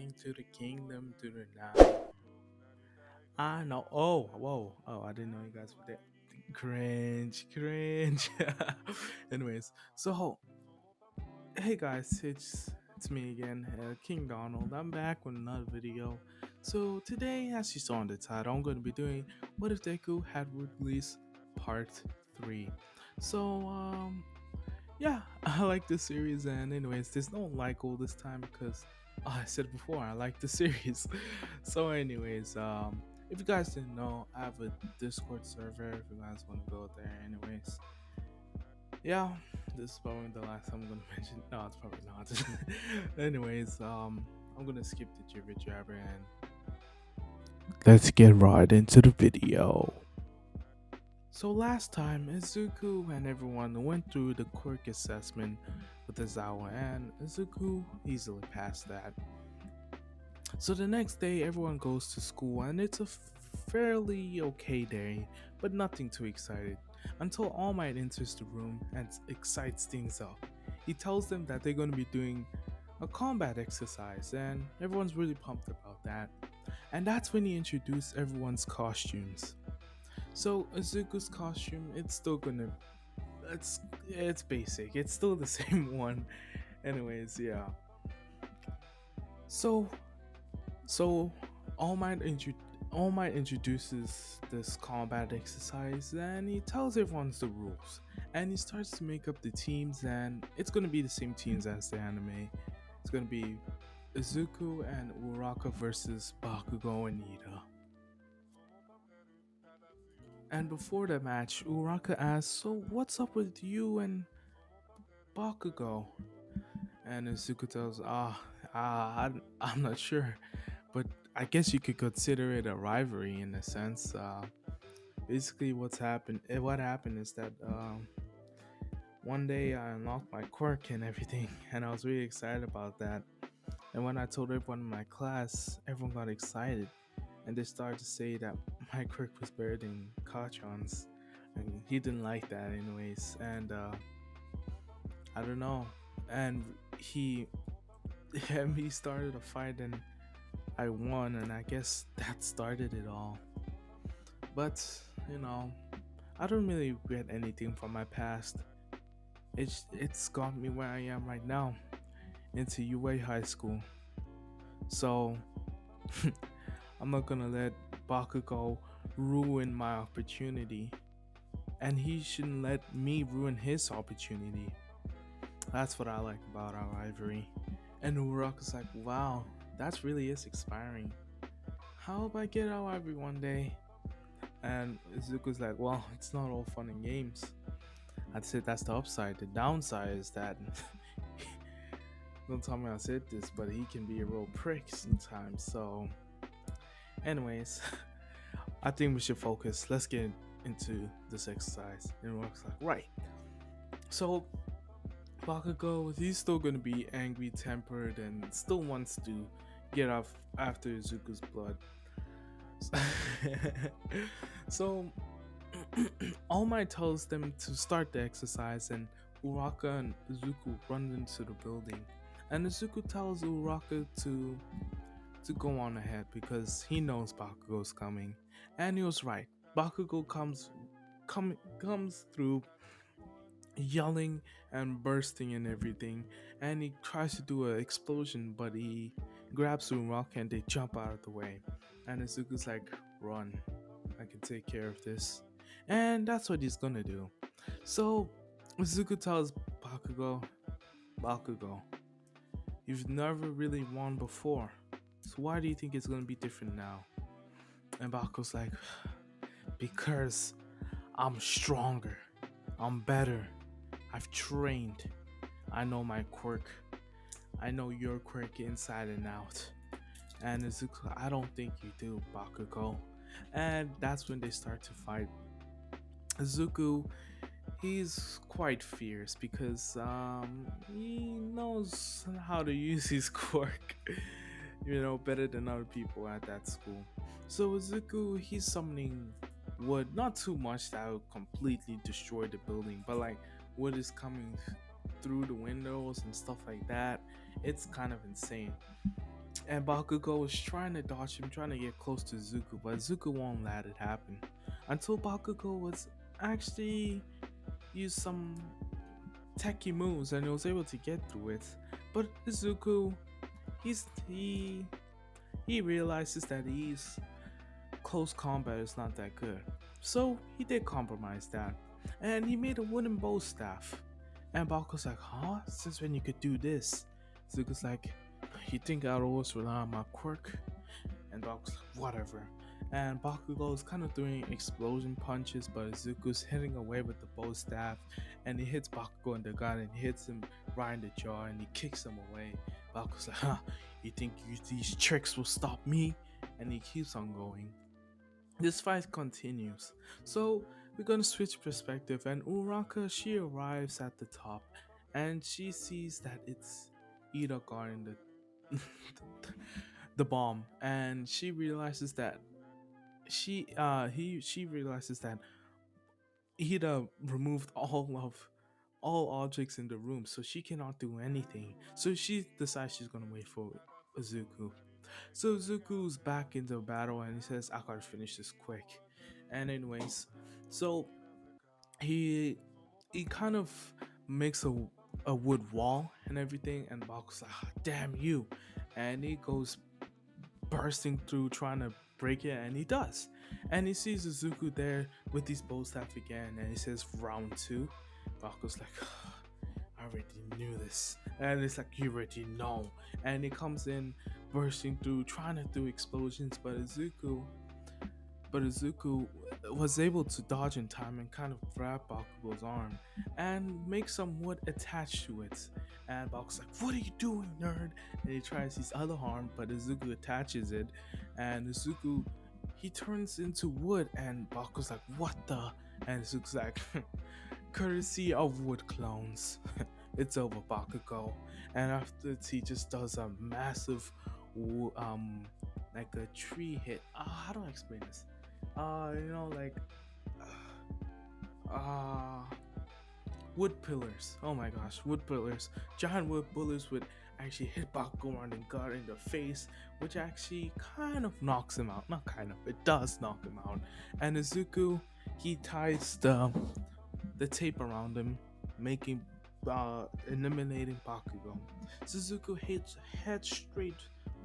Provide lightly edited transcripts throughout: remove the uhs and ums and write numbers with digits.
coming to the kingdom to the night. I know. Oh, whoa. Oh, I didn't know you guys were there. Cringe, cringe. Anyways, so hey guys, it's me again, King Donald. I'm back with another video. So today, as you saw in the title, I'm going to be doing What If Deku Had released Part 3. So yeah, I like the series, and anyways, there's no like all this time because I said before I like the series. So anyways, if you guys didn't know, I have a Discord server. If you guys want to go there, anyways, yeah, this is probably the last time I'm gonna mention. No, it's probably not. Anyways, I'm gonna skip the jibber jabber and let's get right into the video. So last time, Izuku and everyone went through the quirk assessment with Izawa, and Izuku easily passed that. So the next day, everyone goes to school, and it's a fairly okay day, but nothing too excited. Until All Might enters the room and excites things up. He tells them that they're going to be doing a combat exercise, and everyone's really pumped about that. And that's when he introduced everyone's costumes. So Izuku's costume, it's basic. It's still the same one. Anyways, yeah. So so All Might introduces this combat exercise and he tells everyone the rules. And he starts to make up the teams, and it's gonna be the same teams as the anime. It's gonna be Izuku and Uraka versus Bakugo and Ida. And before the match, Uraka asks, "So what's up with you and Bakugo?" And Izuku tells, I'm not sure, but I guess you could consider it a rivalry in a sense. Basically, what happened is that one day I unlocked my quirk and everything, and I was really excited about that. And when I told everyone in my class, everyone got excited, and they started to say that my quirk was better than Kachan's, and he didn't like that, anyways. And I don't know, and he he started a fight, and I won, and I guess that started it all. But you know, I don't really regret anything from my past. It's got me where I am right now, into UA High School. So I'm not gonna let Bakugo ruin my opportunity, and he shouldn't let me ruin his opportunity. That's what I like about our rivalry. And Uraka's like, wow, that really is expiring. How about I get our rivalry one day? And Izuku's like, well, it's not all fun and games. I'd say that's the upside. The downside is that don't tell me I said this, but he can be a real prick sometimes. So, anyways, I think we should focus. Let's get into this exercise. And Uraka's like, right. So Bakugo, he's still gonna be angry tempered and still wants to get off after Izuku's blood. So All Might tells them to start the exercise, and Uraka and Izuku run into the building. And Izuku tells Uraka to go on ahead because he knows Bakugo's coming. And he was right. Bakugo comes through yelling and bursting and everything, and he tries to do an explosion, but he grabs Uraka and they jump out of the way. And Izuku's like, run, I can take care of this. And that's what he's gonna do. So Izuku tells Bakugo, you've never really won before, so why do you think it's gonna be different now? And Bakugo's like, because I'm stronger, I'm better, I've trained, I know my quirk, I know your quirk inside and out. And Izuku, I don't think you do, Bakugo. And that's when they start to fight. Izuku, he's quite fierce because he knows how to use his quirk, better than other people at that school. So Izuku, he's summoning wood, not too much that would completely destroy the building, but like wood is coming through the windows and stuff like that. It's kind of insane. And Bakugo was trying to dodge him, trying to get close to Zuko, but Zuko won't let it happen. Until Bakugo was actually used some techie moves and he was able to get through it. But Izuku, he's he realizes that he's close combat is not that good. So he did compromise that. And he made a wooden bow staff. And Bakugo's like, huh? Since when you could do this? Zuko's like, you think I'd always rely on my quirk? And Bakugo's like, whatever. And Bakugo is kind of doing explosion punches, but Izuku's hitting away with the bow staff, and he hits Bakugo in the gut, and he hits him right in the jaw, and he kicks him away. Bakugo's like, huh, you think these tricks will stop me? And he keeps on going. This fight continues. So we're gonna switch perspective, and Uraka, she arrives at the top, and she sees that it's Ida guarding the the bomb, and she realizes that she realizes that Ida removed all objects in the room, so she cannot do anything. So she decides she's gonna wait for Izuku. So Zuko's back in the battle and he says, I gotta finish this quick. And anyways, so he he kind of makes a wood wall and everything, and Baku's like, "Ah, damn you," and he goes bursting through trying to break it, and he does. And he sees Zuko there with his bow staff again, and he says round two. Baku's like, I already knew this. And it's like, you already know. And he comes in bursting through, trying to do explosions, but Izuku was able to dodge in time and kind of grab Bakugo's arm and make some wood attached to it. And Bakugo's like, what are you doing, nerd? And he tries his other arm, but Izuku attaches it. And Izuku, he turns into wood, and Bakugo's like, what the? And Izuku's like, courtesy of wood clones. It's over, Bakugo. And after he just does a massive, like a tree hit. How do I explain this? Like, uh, wood pillars. Oh my gosh, wood pillars. Giant wood pillars would actually hit Bakugo on the gut in the face, which actually kind of knocks him out. Not kind of, it does knock him out. And Izuku, he ties the tape around him, making eliminating Bakugo. Suzuku heads straight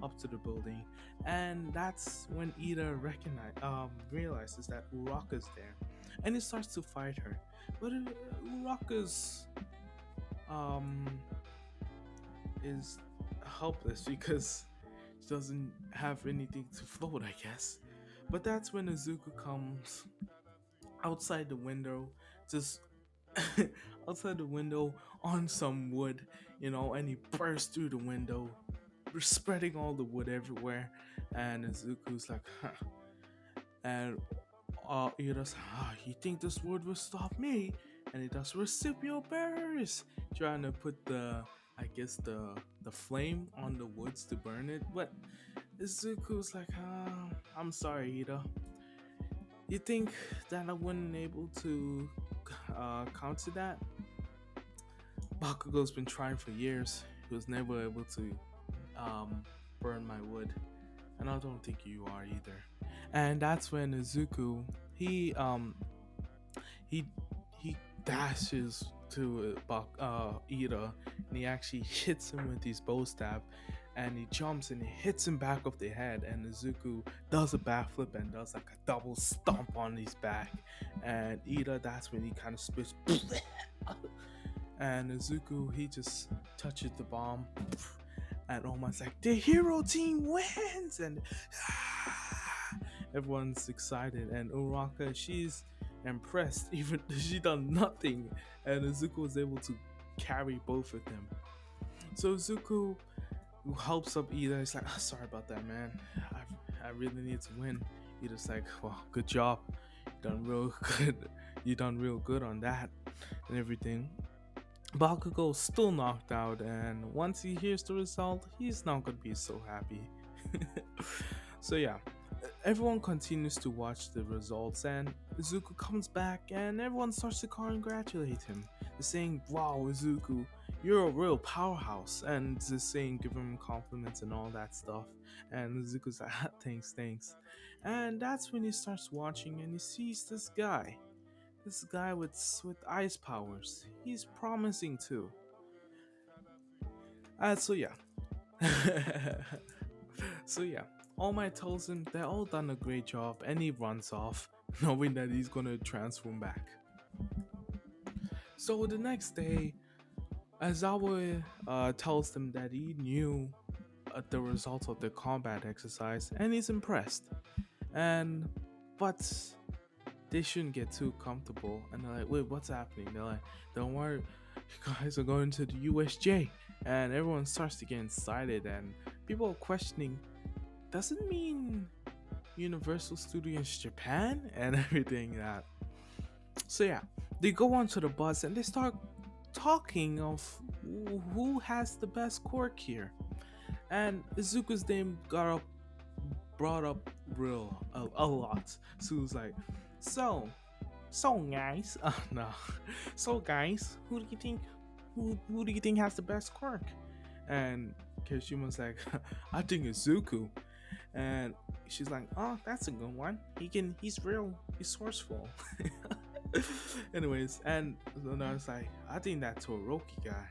up to the building, and that's when Ida realizes that Uraka's there, and he starts to fight her. But Uraka's um is helpless because she doesn't have anything to float, I guess. But that's when Izuku comes outside the window, just outside the window on some wood, and he bursts through the window, spreading all the wood everywhere. And Izuku's like, huh. And Ida's, you think this wood will stop me? And he does recipio bears, trying to put I guess the flame on the woods to burn it. But Izuku's like, I'm sorry, Ida. You think that I wasn't able to counter that? Bakugo's been trying for years. He was never able to burn my wood, and I don't think you are either. And that's when Izuku he he dashes to Ida, and he actually hits him with his bow stab, and he jumps and he hits him back of the head, and Izuku does a backflip and does like a double stomp on his back, and Ida, that's when he kind of spits. And Izuku, he just touches the bomb, and Oma's like, the hero team wins, and everyone's excited, and Uraka, she's impressed, even she done nothing, and Izuku was able to carry both of them. So Izuku helps up Ida. He's like, sorry about that, man. I really need to win. Ida's like, well, good job. You done real good. You done real good on that and everything. Bakugo's still knocked out, and once he hears the result, he's not gonna be so happy. So yeah, everyone continues to watch the results, and Izuku comes back, and everyone starts to congratulate him, saying, "Wow, Izuku, you're a real powerhouse, and just saying, giving him compliments and all that stuff. And Zuko's like, thanks, thanks. And that's when he starts watching and he sees this guy with ice powers. He's promising too. So yeah. So yeah, All Might tells him they're all done a great job, and he runs off, knowing that he's gonna transform back. So the next day, Azawa tells them that he knew the results of the combat exercise, and he's impressed. And but they shouldn't get too comfortable. And they're like, "Wait, what's happening?" They're like, "Don't worry, you guys are going to the USJ." And everyone starts to get excited, and people are questioning, does it mean Universal Studios Japan and everything that? So yeah, they go onto the bus and they start talking of who has the best quirk here. And Izuku's name got up, brought up a lot. So it was like, so so guys, no, so guys, who do you think who do you think has the best quirk? And Kirishima's like, I think it's Zuku. And she's like, oh, that's a good one. He's he's forceful. Anyways, and then I was like, I think that Toroki guy,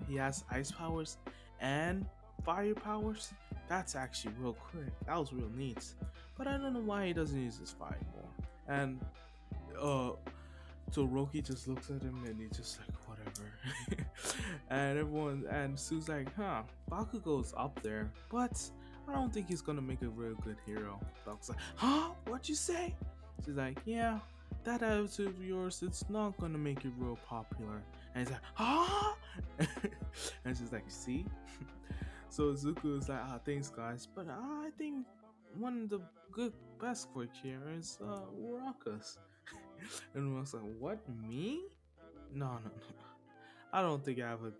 he has ice powers and fire powers. That's actually real quick. That was real neat. But I don't know why he doesn't use his fire more. And uh Toroki just looks at him and he's just like, whatever. And Sue's like, Bakugo's up there, but I don't think he's gonna make a real good hero. Bakugo's like, what'd you say? She's like, yeah, that attitude of yours, it's not gonna make you real popular. And he's like, and she's like, see? So Zuko is like, thanks guys, but I think one of the best quick here is Uraka's. And I was like, what, me? No, no, no. I don't think I have a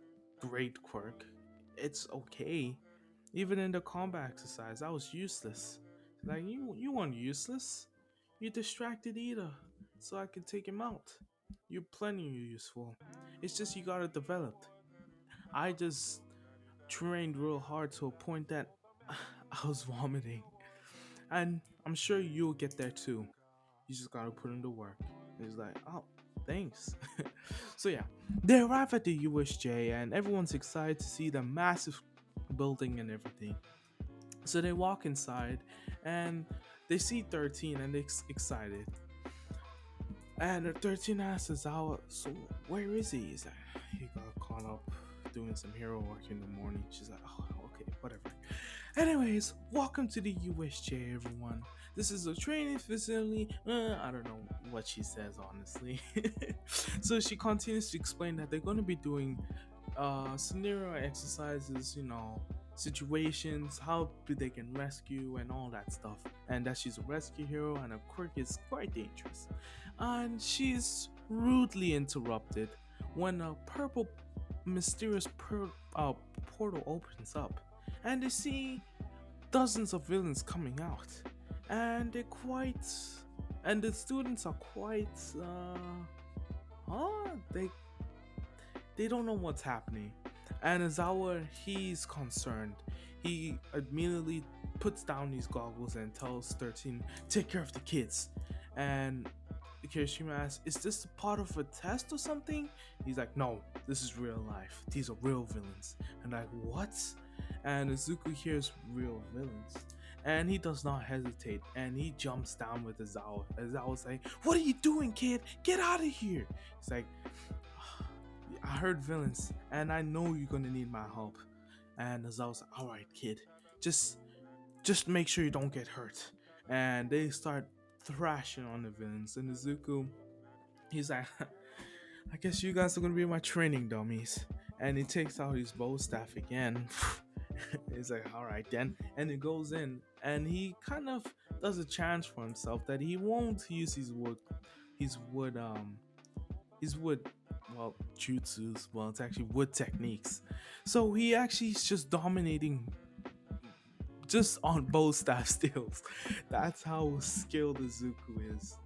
great quirk. It's okay. Even in the combat exercise, I was useless. Like, you weren't useless. You distracted Ida, so I could take him out. You're plenty useful. It's just you got it developed. I just trained real hard to a point that I was vomiting. And I'm sure you'll get there too. You just gotta put in the work. And he's like, oh, thanks. So yeah, they arrive at the USJ and everyone's excited to see the massive building and everything. So they walk inside and they see 13 and they're excited. And 13 asks Azawa, so where is he? He's like, he got caught up doing some hero work in the morning. She's like, oh, okay, whatever. Anyways, welcome to the USJ, everyone. This is a training facility. I don't know what she says, honestly. So she continues to explain that they're going to be doing scenario exercises, situations, how they can rescue and all that stuff. And that she's a rescue hero and her quirk is quite dangerous. And she's rudely interrupted when a purple mysterious portal opens up and they see dozens of villains coming out, and the students are quite they don't know what's happening. And Azawa, he's concerned. He immediately puts down his goggles and tells 13, take care of the kids. And Kirishima asks, is this part of a test or something? He's like, no, this is real life. These are real villains. And like, what? And Izuku hears real villains. And he does not hesitate. And he jumps down with Azawa. Azawa's like, what are you doing, kid? Get out of here. He's like, I heard villains. And I know you're going to need my help. And Azawa's like, all right, kid. Just make sure you don't get hurt. And they start thrashing on the villains, and Izuku, he's like, I guess you guys are gonna be my training dummies. And he takes out his bow staff again. He's like, all right then, and he goes in and he kind of does a chance for himself that he won't use his wood well, jutsus. Well, it's actually wood techniques. So he actually is just dominating just on both staff steals. That's how skilled Izuku is.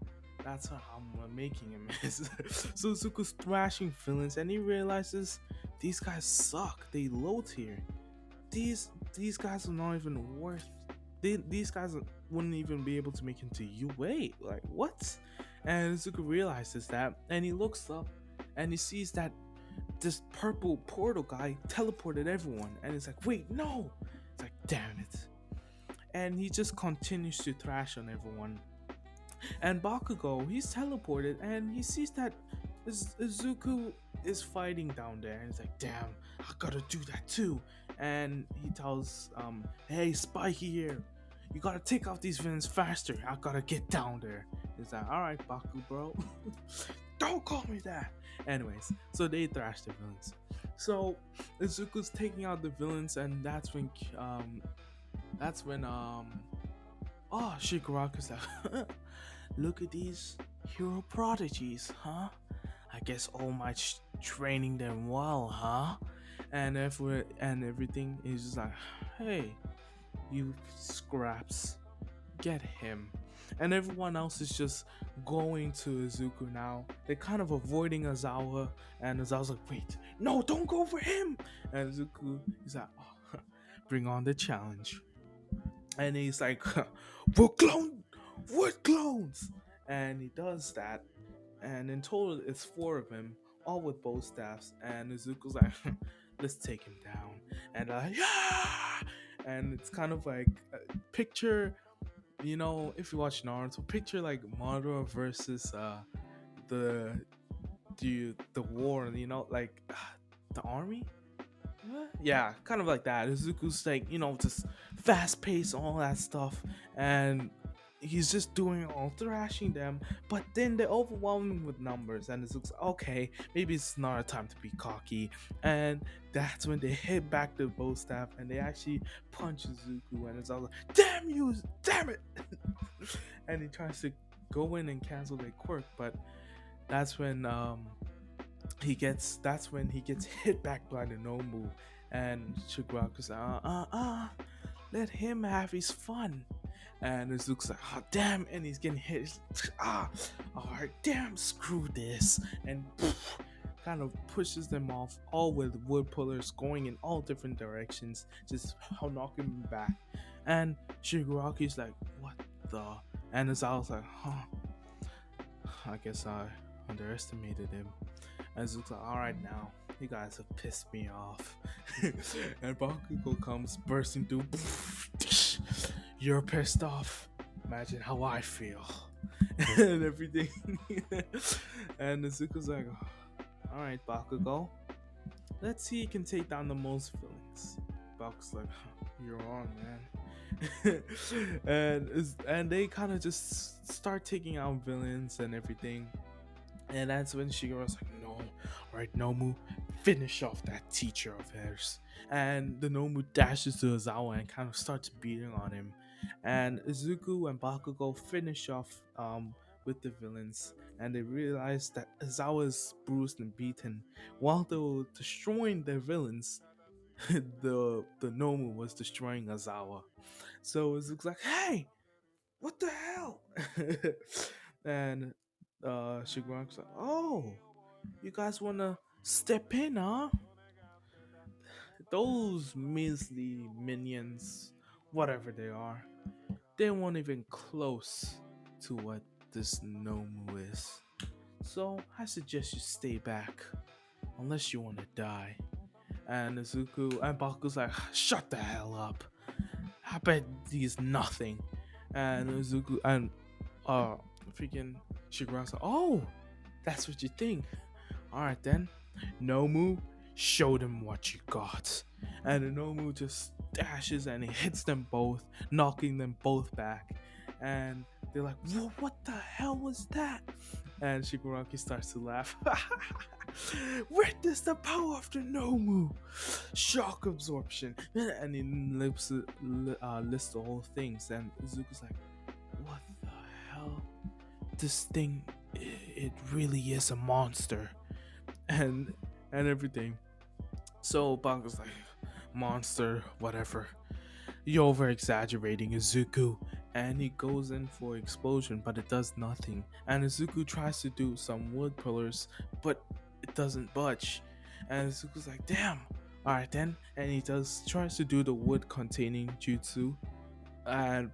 That's how I'm making him is. So Izuku's thrashing villains and he realizes these guys suck. They low tier. These guys are not even worth. These guys wouldn't even be able to make it to UA. Like what? And Zuko realizes that, and he looks up, and he sees that this purple portal guy teleported everyone, and it's like, wait, no! It's like, damn it! And he just continues to thrash on everyone. And Bakugo, he's teleported, and he sees that Izuku is fighting down there, and he's like, damn, I gotta do that too. And he tells, hey, Spiky here, you gotta take out these villains faster. I gotta get down there. He's like, all right, Baku, bro. Don't call me that. Anyways, so they thrash the villains. So Izuku's taking out the villains, and that's when oh, Shigaraku's like, look at these hero prodigies, huh? I guess All Might's training them well, huh? And everything is just like, hey, you scraps, get him. And everyone else is just going to Izuku now. They're kind of avoiding Azawa, and Azawa's like, wait, no, don't go for him. And Izuku is like, oh, bring on the challenge. And he's like, what clones? And he does that, and in total it's four of them, all with bow staffs. And Izuku's like, let's take him down. And yeah, and it's kind of like picture, if you watch Naruto, picture like Madara versus the the war, like the army. Yeah, kind of like that. Izuku's like, just fast paced, all that stuff, and he's just doing all thrashing them. But then they're overwhelming with numbers, and Izuku's okay, maybe it's not a time to be cocky. And that's when they hit back the bow staff, and they actually punch Izuku, and it's all like, damn you, damn it! And he tries to go in and cancel their quirk, but that's when he gets hit back by the Nomu, and Shiguraku's like, let him have his fun. And Izuku's like, oh damn, and he's getting hit. He's like, alright, damn, screw this, and poof, kind of pushes them off, all with wood pullers going in all different directions, just knocking them back. And Shiguraki's like, what the? And Azawa's like, I guess I underestimated him. And Zuko's like, alright now, you guys have pissed me off. And Bakugo comes bursting through. You're pissed off. Imagine how I feel. And everything. And Zuko's like, alright, Bakugo, let's see you can take down the most villains. Bakugo's like, you're wrong, man. and they kind of just start taking out villains and everything. And that's when Shigeru's like, no, alright, Nomu, finish off that teacher of hers. And the Nomu dashes to Ozawa and kind of starts beating on him. And Izuku and Bakugo finish off with the villains. And they realize that Ozawa is bruised and beaten. While they were destroying their villains, the Nomu was destroying Ozawa. So Izuku's like, hey, what the hell? And Shiguraku's like, oh, you guys wanna step in, huh? Those measly minions, whatever they are, they weren't even close to what this Nomu is. So I suggest you stay back, unless you wanna die. And Izuku and Baku's like, shut the hell up. I bet he's nothing. And Izuku and freaking Shiguraku's like, oh, that's what you think. Alright then, Nomu, show them what you got. And the Nomu just dashes and he hits them both, knocking them both back. And they're like, what the hell was that? And Shigaraki starts to laugh. Witness the power of the Nomu! Shock absorption. And he lists the whole things. And Izuku's like, what the hell? This thing, it really is a monster. And everything. So Bango's like, monster, whatever. You're over exaggerating, Izuku. And he goes in for explosion, but it does nothing. And Izuku tries to do some wood pillars, but it doesn't budge. And Izuku's like, damn. All right then, and he does tries to do the wood containing jutsu, and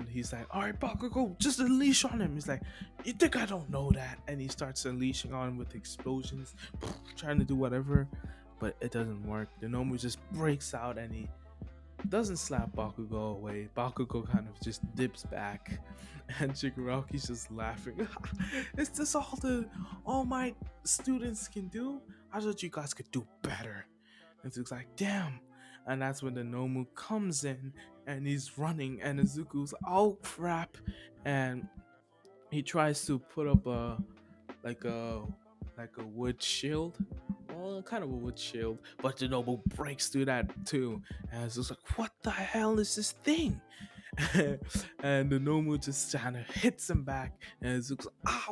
he's like, all right, Bakugo, just unleash on him. He's like, you think I don't know that? And he starts unleashing on him with explosions, trying to do whatever, but it doesn't work. The Nomu just breaks out and he doesn't slap Bakugo away. Bakugo kind of just dips back, and Shigaraki's just laughing. Is this all my students can do? I thought you guys could do better. And Izuku's like, damn. And that's when the Nomu comes in and he's running, and Izuku's oh crap, and he tries to put up like a like a wood shield. Well, kind of a wood shield, but the Nobu breaks through that too. And it's just like, what the hell is this thing? And the Nomu just kind of hits him back, and it's like,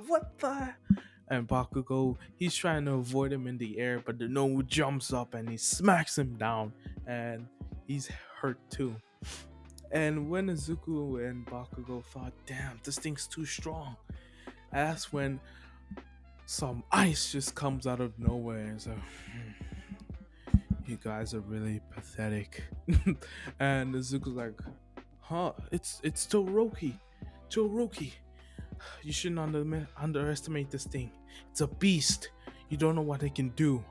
what the? And Bakugo, he's trying to avoid him in the air, but the Nomu jumps up and he smacks him down, and he's hurt too. And when Izuku and Bakugo thought, damn, this thing's too strong, that's when some ice just comes out of nowhere. And so, you guys are really pathetic. And Izuku's like, huh? It's Toroki. Toroki. You shouldn't underestimate this thing. It's a beast. You don't know what it can do.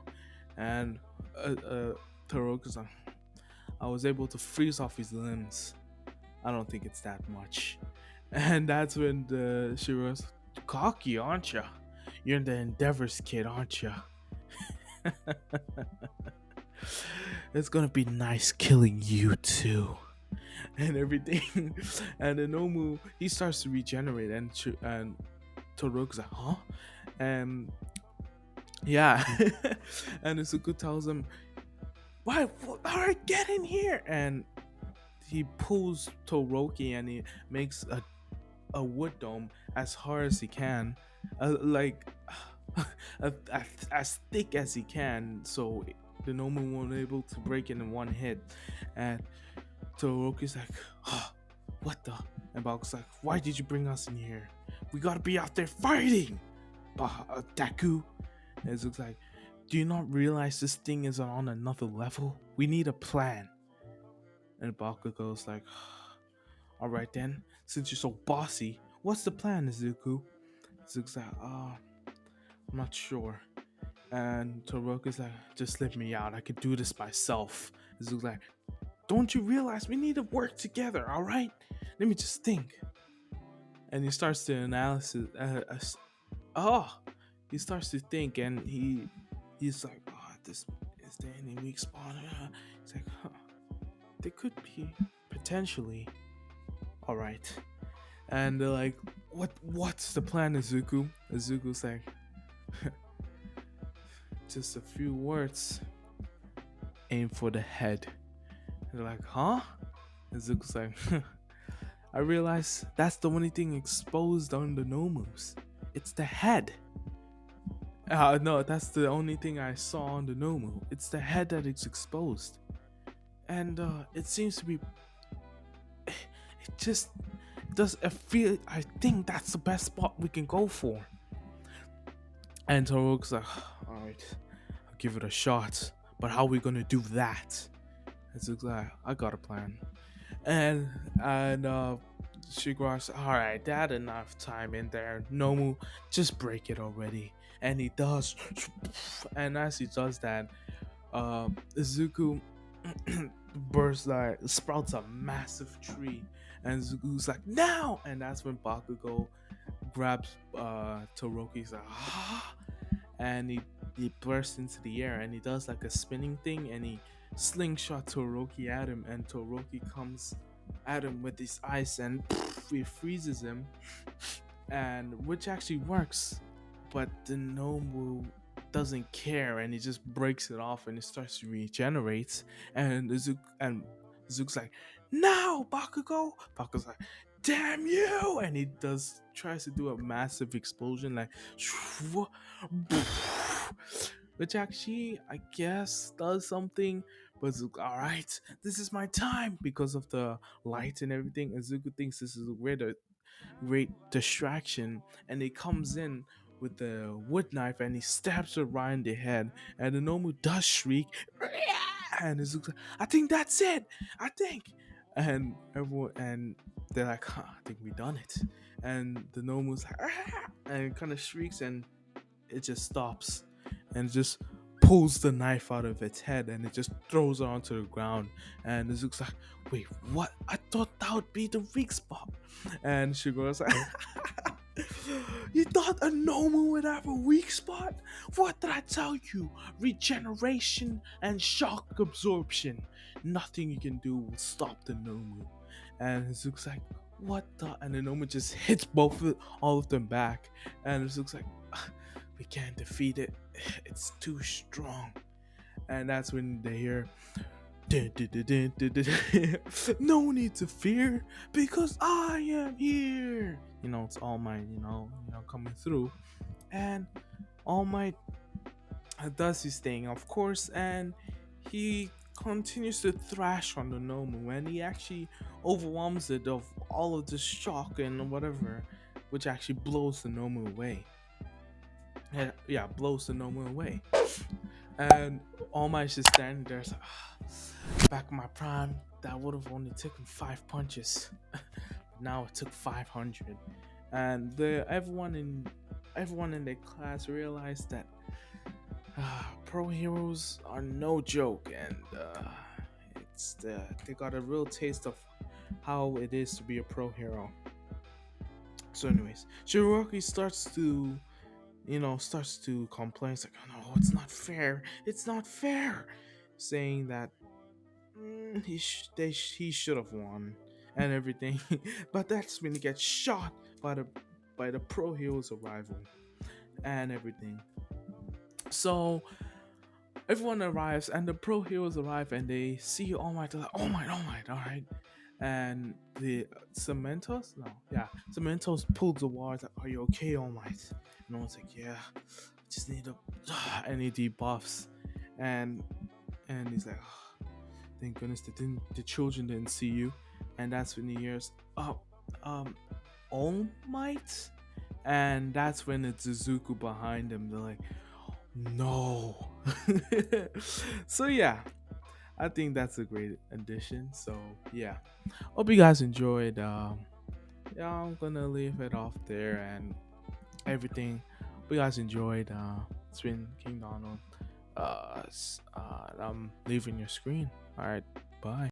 And Toroki's like, I was able to freeze off his limbs. I don't think it's that much. And that's when she was cocky, aren't you? You're the Endeavors kid, aren't you? It's gonna be nice killing you too, and everything. And the Nomu, he starts to regenerate, and Toroki's like, huh? And yeah, and Izuku tells him, why? All right, get in here. And he pulls Toroki and he makes a wood dome as hard as he can, like as thick as he can, so the Nomu won't able to break it in one hit. And Toroki's like, oh, what the? And Baku's like, why did you bring us in here? We gotta be out there fighting, Deku. And it looks like, do you not realize this thing is on another level? We need a plan. And Bakugo's like, all right then, since you're so bossy, what's the plan, Izuku? Izuku's like, I'm not sure. And Toroki's like, just let me out. I can do this myself. Izuku's like, don't you realize we need to work together, all right? Let me just think. And he starts to analysis. He starts to think, and he's like, this is there any weak spot? He's like, there could be potentially. All right. And they're like, what's the plan, Izuku? Izuku's like, just a few words. Aim for the head. And they're like, huh? Izuku's like, I realize that's the only thing exposed on the Nomus. It's the head. No, that's the only thing I saw on the Nomu. It's the head that is exposed. And it seems to be, it just does I feel, I think that's the best spot we can go for. And Toroki's like, alright, I'll give it a shot. But how are we gonna do that? It's like, I got a plan. And Shigara's, alright, that enough time in there. Nomu, just break it already. And he does. And as he does that, Izuku sprouts a massive tree. And Izuku's like, now! And that's when Bakugo grabs Toroki's like, and he bursts into the air and he does like a spinning thing and he slingshot Toroki at him, and Toroki comes at him with his ice and he freezes him, and which actually works, but the Nomu doesn't care and he just breaks it off and it starts to regenerate. And Zuko's like, no, Bakugo. Bakugo's like, damn you, and he tries to do a massive explosion, like which actually I guess does something. But Zuko, all right, this is my time because of the light and everything. And Zuko thinks this is a great distraction, and he comes in with the wood knife, and he stabs her right in the head. And the Nomu does shriek, and Izuku's like, I think that's it. I think. And everyone, and they're like, huh, I think we done it. And the Nomu's like, and kind of shrieks, and it just stops, and just pulls the knife out of its head, and it just throws her onto the ground. And Izuku's like, wait, what? I thought that would be the weak spot. And Shigoru's like, you thought a Nomu would have a weak spot? What did I tell you? Regeneration and shock absorption. Nothing you can do will stop the Nomu. And Izuku's like, what the? And the Nomu just hits all of them back. And Izuku's like, we can't defeat it. It's too strong. And that's when they hear, dun, dun, dun, dun, dun, dun. No need to fear because I am here. It's All Might, coming through. And All Might does his thing, of course, and he continues to thrash on the Nomu, and he actually overwhelms it of all of the shock and whatever, which actually blows the Nomu away. Yeah, blows the Nomu away. And All Might's just standing there, it's like, back in my prime, that would have only taken 5 punches. Now it took 500. And everyone in the class realized that pro heroes are no joke, and they got a real taste of how it is to be a pro hero. So, anyways, Shiroki starts to complain. It's like, oh no, it's not fair. It's not fair. Saying that he should have won and everything. But that's when he gets shot by the pro hero's arrival and everything. So everyone arrives, and the pro heroes arrive, and they see All Might. They're like, oh my, all right. And the Cementos pulls the wall. Like, are you okay, All Might? And I was like, yeah, just need any debuffs. And he's like, oh, thank goodness the children didn't see you. And that's when he hears, All Might. And that's when it's Izuku behind him. They're like, no. So yeah, I think that's a great addition. So yeah, hope you guys enjoyed. Yeah, I'm gonna leave it off there and everything. Hope you guys enjoyed. It's been King Donald. I'm leaving your screen. All right, bye.